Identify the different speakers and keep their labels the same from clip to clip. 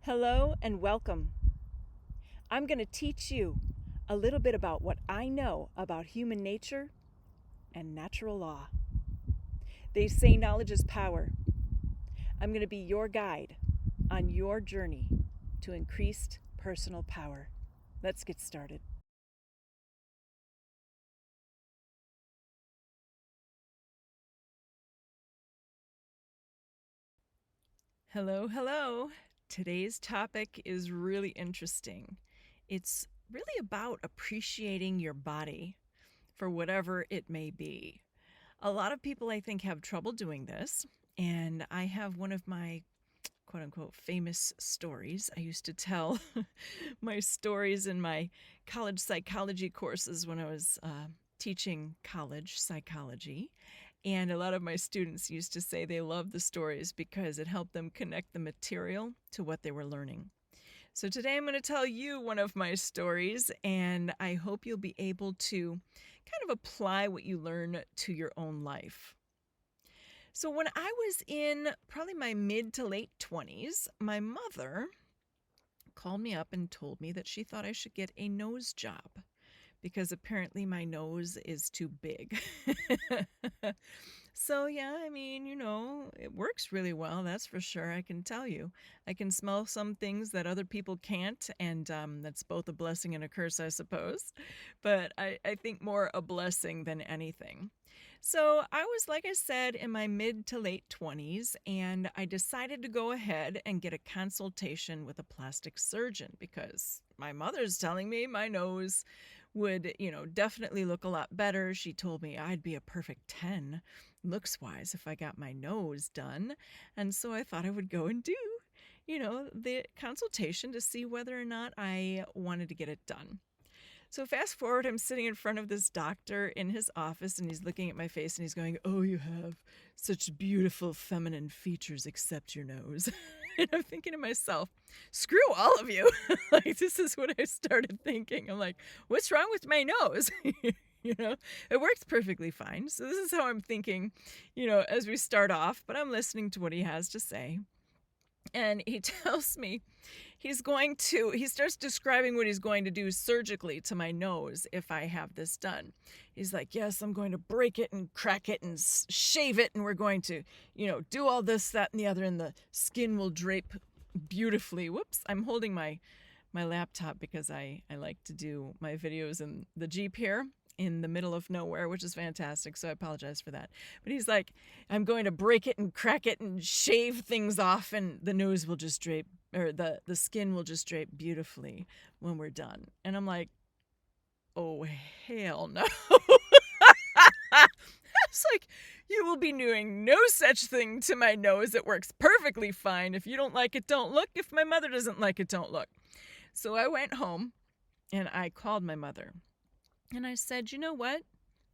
Speaker 1: Hello and welcome. I'm going to teach you a little bit about what I know about human nature and natural law. They say knowledge is power. I'm going to be your guide on your journey to increased personal power. Let's get started. Hello, hello. Today's topic is really interesting. It's really about appreciating your body for whatever it may be. A lot of people, I think, have trouble doing this, and I have one of my quote unquote famous stories. I used to tell my stories in my college psychology courses when I was teaching college psychology. And a lot of my students used to say they loved the stories because it helped them connect the material to what they were learning. So today I'm going to tell you one of my stories, and I hope you'll be able to kind of apply what you learn to your own life. So when I was in probably my mid to late 20s, my mother called me up and told me that she thought I should get a nose job because apparently my nose is too big. So, yeah, I mean, it works really well, that's for sure, I can tell you. I can smell some things that other people can't, and that's both a blessing and a curse, I suppose. But I think more a blessing than anything. So, I was, like I said, in my mid to late 20s, and I decided to go ahead and get a consultation with a plastic surgeon because my mother's telling me my nose would, definitely look a lot better. She told me I'd be a perfect 10 looks wise if I got my nose done. And so I thought I would go and do, the consultation to see whether or not I wanted to get it done. So fast forward, I'm sitting in front of this doctor in his office and he's looking at my face and he's going, "Oh, you have such beautiful feminine features except your nose." And I'm thinking to myself, screw all of you. Like, this is what I started thinking. I'm like, what's wrong with my nose? It works perfectly fine. So this is how I'm thinking, as we start off, but I'm listening to what he has to say. And he tells me he starts describing what he's going to do surgically to my nose if I have this done. He's like, "Yes, I'm going to break it and crack it and shave it, and we're going to, do all this, that, and the other, and the skin will drape beautifully." Whoops, I'm holding my laptop because I like to do my videos in the Jeep here in the middle of nowhere, which is fantastic, so I apologize for that. But he's like, "I'm going to break it and crack it and shave things off, and the nose will just drape, or the skin will just drape beautifully when we're done." And I'm like, oh, hell no. It's like, you will be doing no such thing to my nose. It works perfectly fine. If you don't like it, don't look. If my mother doesn't like it, don't look. So I went home and I called my mother. And I said, "You know what?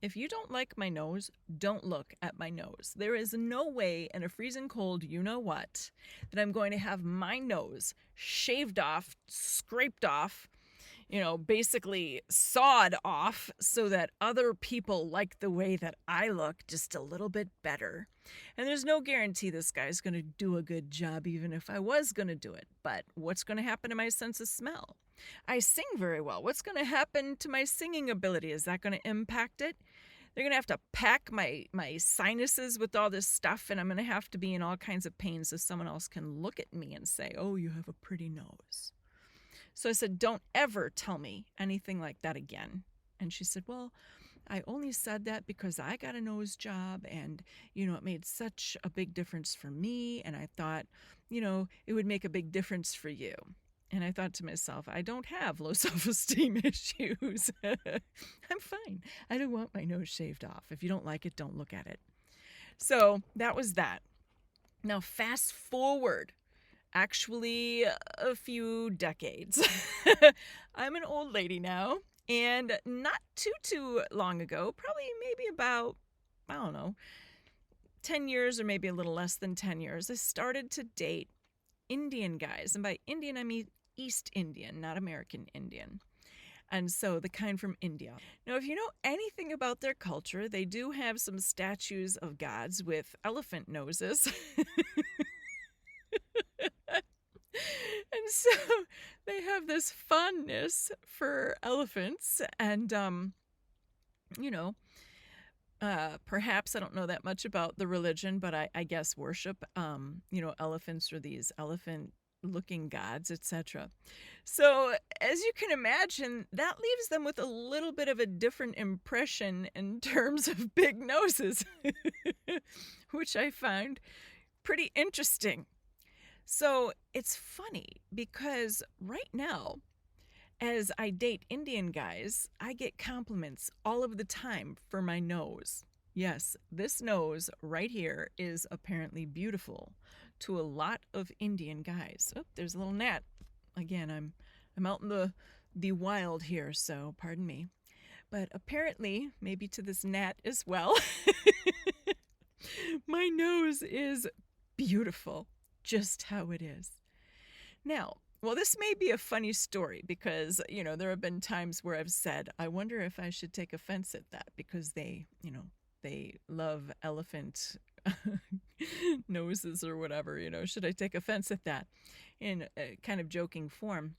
Speaker 1: If you don't like my nose, don't look at my nose. There is no way in a freezing cold, that I'm going to have my nose shaved off, scraped off, basically sawed off so that other people like the way that I look just a little bit better." And there's no guarantee this guy's going to do a good job, even if I was going to do it. But what's going to happen to my sense of smell? I sing very well. What's going to happen to my singing ability? Is that going to impact it? They're going to have to pack my sinuses with all this stuff, and I'm going to have to be in all kinds of pain so someone else can look at me and say, "Oh, you have a pretty nose." So I said, "Don't ever tell me anything like that again." And she said, "Well, I only said that because I got a nose job and, it made such a big difference for me. And I thought, it would make a big difference for you." And I thought to myself, I don't have low self-esteem issues. I'm fine. I don't want my nose shaved off. If you don't like it, don't look at it. So that was that. Now, fast forward, actually, a few decades. I'm an old lady now, and not too long ago, probably maybe about, I don't know, 10 years or maybe a little less than 10 years, I started to date Indian guys. And by Indian, I mean East Indian, not American Indian. And so the kind from India. Now, if you know anything about their culture, they do have some statues of gods with elephant noses. And So they have this fondness for elephants, and you know, perhaps I don't know that much about the religion, but I guess worship, elephants or these elephant-looking gods, etc. So, as you can imagine, that leaves them with a little bit of a different impression in terms of big noses, which I find pretty interesting. So, it's funny because right now, as I date Indian guys, I get compliments all of the time for my nose. Yes, this nose right here is apparently beautiful to a lot of Indian guys. Oh, there's a little gnat. Again, I'm out in the wild here, so pardon me. But apparently, maybe to this gnat as well, my nose is beautiful, just how it is. Now, well, this may be a funny story because, there have been times where I've said, I wonder if I should take offense at that because they love elephant noses or whatever, should I take offense at that in a kind of joking form?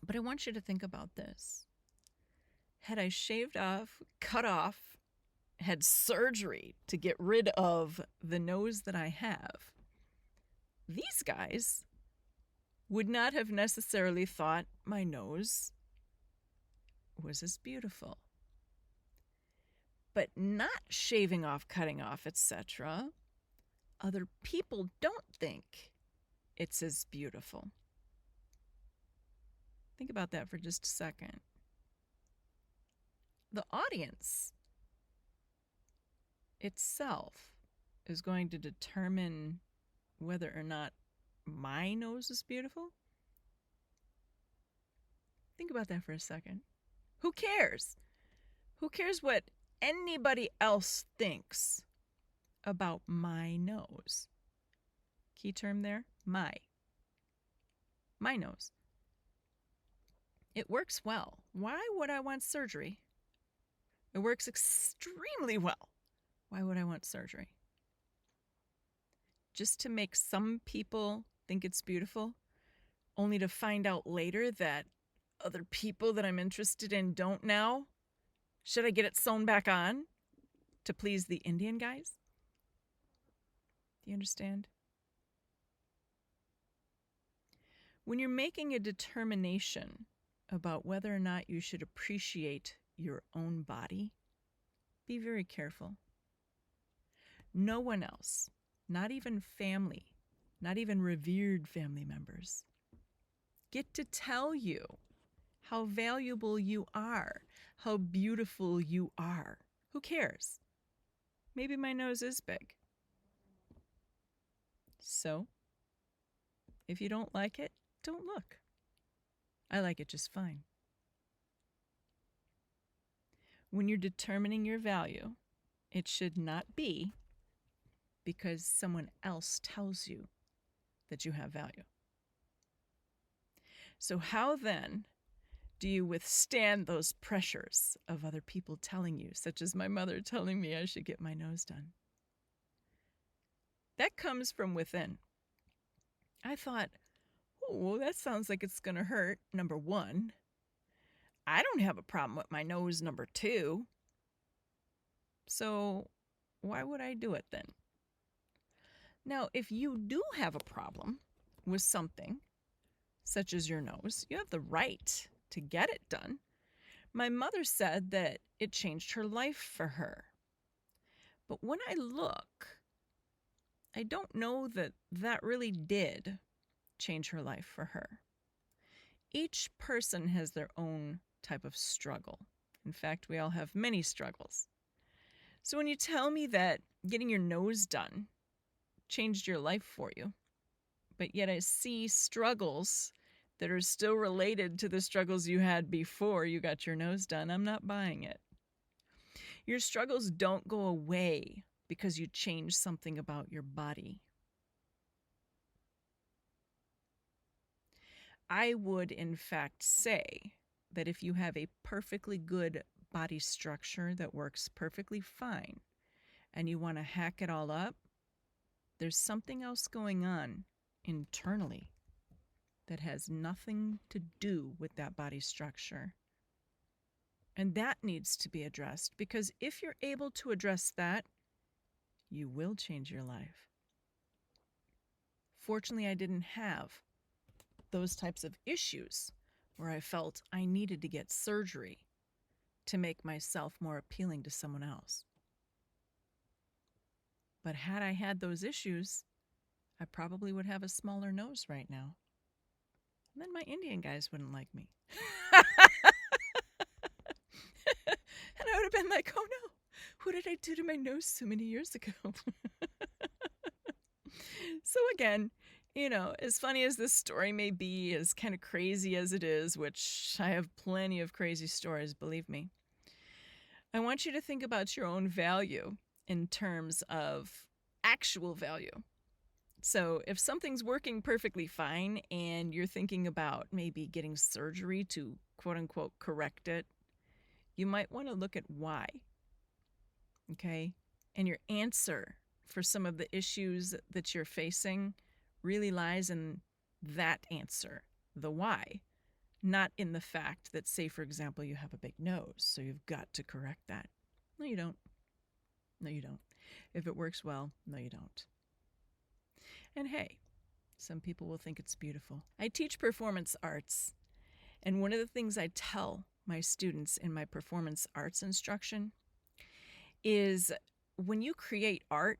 Speaker 1: But I want you to think about this. Had I shaved off, cut off, had surgery to get rid of the nose that I have, these guys would not have necessarily thought my nose was as beautiful. But not shaving off, cutting off, etc., other people don't think it's as beautiful. Think about that for just a second. The audience itself is going to determine whether or not my nose is beautiful. Think about that for a second. Who cares? Who cares what anybody else thinks about my nose? Key term there, my nose. It works well. Why would I want surgery? It works extremely well. Why would I want surgery? Just to make some people think it's beautiful, only to find out later that other people that I'm interested in don't now? Should I get it sewn back on to please the Indian guys? Do you understand? When you're making a determination about whether or not you should appreciate your own body, be very careful. No one else, not even family, not even revered family members, get to tell you how valuable you are, how beautiful you are. Who cares? Maybe my nose is big. So, if you don't like it, don't look. I like it just fine. When you're determining your value, it should not be because someone else tells you that you have value. So how then do you withstand those pressures of other people telling you, such as my mother telling me I should get my nose done? That comes from within. I thought, oh, that sounds like it's going to hurt, number one. I don't have a problem with my nose, number two. So why would I do it then? Now, if you do have a problem with something, such as your nose, you have the right to get it done. My mother said that it changed her life for her. But when I look, I don't know that that really did change her life for her. Each person has their own type of struggle. In fact, we all have many struggles. So when you tell me that getting your nose done changed your life for you, but yet I see struggles that are still related to the struggles you had before you got your nose done, I'm not buying it. Your struggles don't go away because you change something about your body. I would, in fact, say that if you have a perfectly good body structure that works perfectly fine and you want to hack it all up, there's something else going on internally. that has nothing to do with that body structure. And that needs to be addressed, because if you're able to address that, you will change your life. Fortunately, I didn't have those types of issues where I felt I needed to get surgery to make myself more appealing to someone else. But had I had those issues, I probably would have a smaller nose right now. And then my Indian guys wouldn't like me. And I would have been like, oh no, what did I do to my nose so many years ago? So again, as funny as this story may be, as kind of crazy as it is, which I have plenty of crazy stories, believe me, I want you to think about your own value in terms of actual value. So if something's working perfectly fine and you're thinking about maybe getting surgery to quote unquote correct it, you might want to look at why. Okay? And your answer for some of the issues that you're facing really lies in that answer, the why, not in the fact that, say, for example, you have a big nose, so you've got to correct that. No, you don't. No, you don't. If it works well, no, you don't. And hey, some people will think it's beautiful. I teach performance arts, and one of the things I tell my students in my performance arts instruction is when you create art,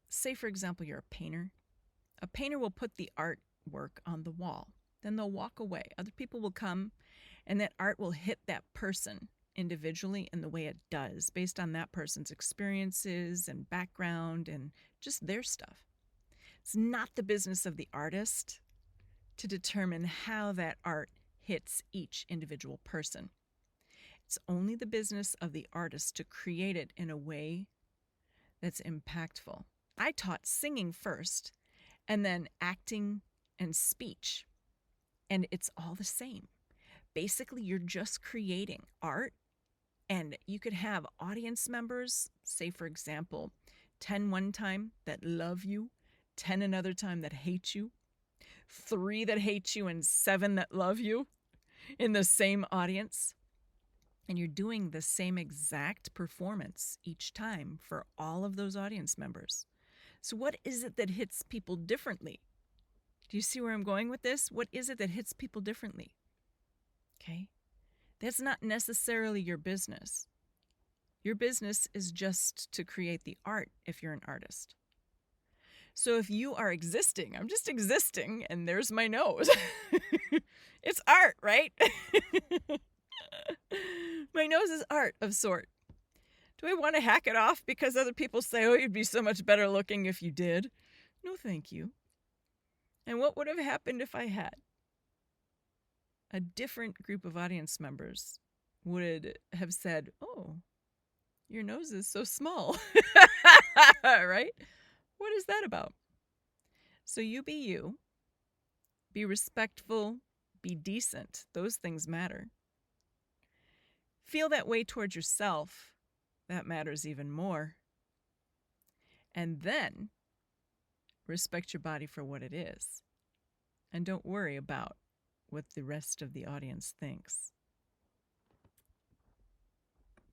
Speaker 1: say, for example, you're a painter will put the artwork on the wall. Then they'll walk away. Other people will come, and that art will hit that person individually in the way it does, based on that person's experiences and background and just their stuff. It's not the business of the artist to determine how that art hits each individual person. It's only the business of the artist to create it in a way that's impactful. I taught singing first, and then acting and speech. And it's all the same. Basically, you're just creating art, and you could have audience members, say, for example, 10 one time that love you, 10 another time that hate you, 3 that hate you, and 7 that love you in the same audience. And you're doing the same exact performance each time for all of those audience members. So what is it that hits people differently? Do you see where I'm going with this? What is it that hits people differently? Okay? That's not necessarily your business. Your business is just to create the art if you're an artist. So if you are existing, I'm just existing, and there's my nose. It's art, right? My nose is art of sort. Do I want to hack it off because other people say, oh, you'd be so much better looking if you did? No, thank you. And what would have happened if I had? A different group of audience members would have said, oh, your nose is so small. Right? What is that about? So you, be respectful, be decent. Those things matter. Feel that way towards yourself. That matters even more. And then respect your body for what it is. And don't worry about what the rest of the audience thinks.